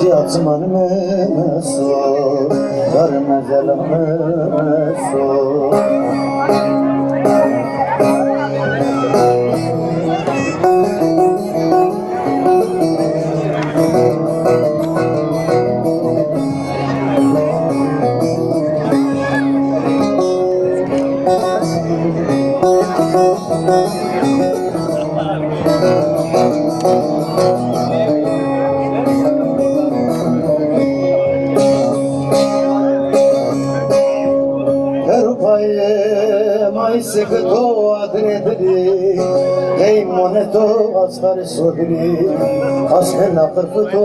Yatman meso, görmezel meso. Mai secreto adredri, ei moneto asfar sohri, asken akırfıto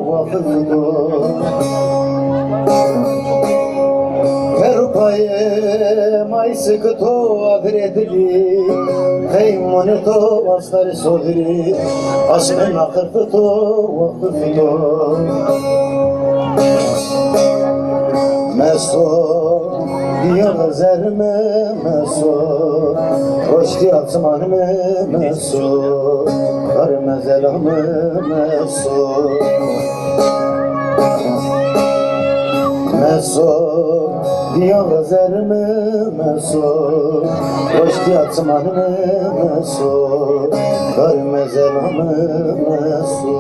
vakıfıto. Perupaye mai secreto adredri, ei moneto asfar sohri, asken akırfıto vakıfıto. Meso Diyar zerme meso, hoşti atman meso, karmezel meso. Meso, diyar zerme meso, hoşti atman meso, karmezel meso.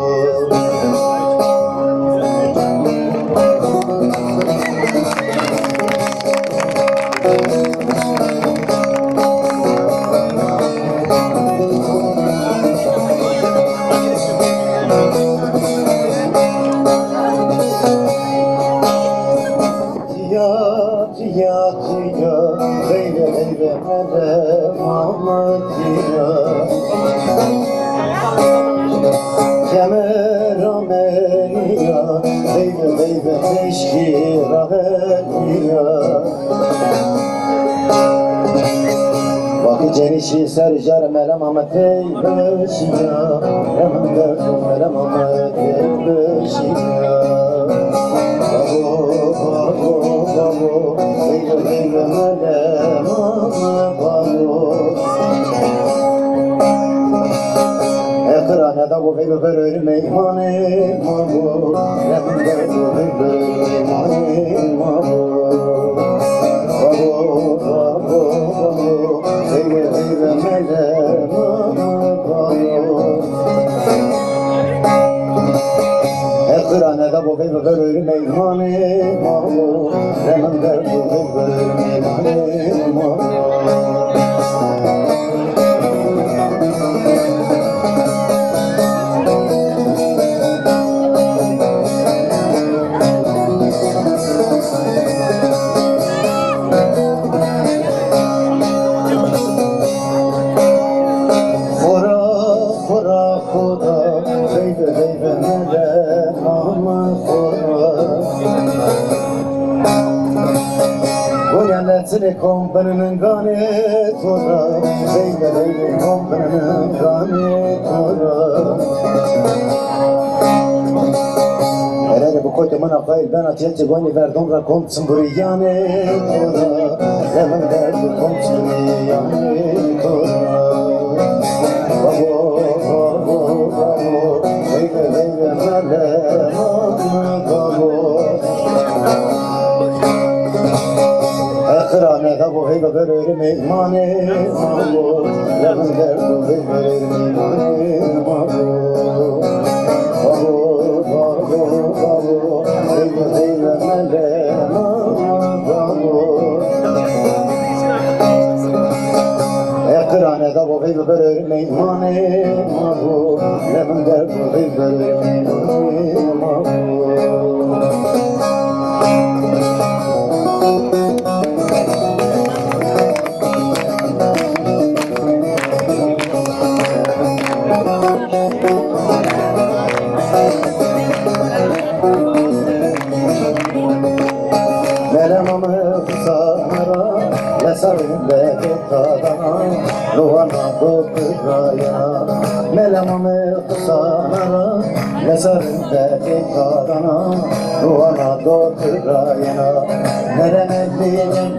Kemer ameliya, beybe teşki rahetiya. Vakı cenişi sercar melem amet eybeşiya, hemen derdim melem amet eybeşiya. Babo, babo, beybe melem amet babo. Ekranada bu beybe böyle meyhane mabo, hemen derdim beybe meyhane mabo. Babo, babo, babo, beybe melem amet babo. Ekranada bu beybe böyle meyhane mabo, hemen derdim beybe meyhane mabo. Seni kompanının gane tora, beybe kompanının gane tora. Herhalde bu koydu bana kayıl, ben atiyatçı gani verdim rakom tsımburiyane tora. Hemen derdi kom tsımburiyane tora. Babo, babo, babo, beybe melem babo. Ekranada bu heybe böyle meyhane mabo, levin derdu böyle meyhane mabo. Babo, babo, babo, heybe melem babo. Ekranada bu heybe böyle meyhane mabo, levin derdu böyle meyhane mabo. Melemamı kısara, lesarın beki kadana, ruhana dokıraya. Melemamı kısara, lesarın beki kadana, ruhana dokıraya. Nerene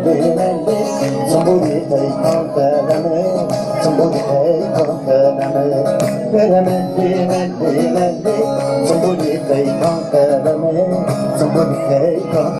dinelli, zambuli teykan teleme, Somebody take on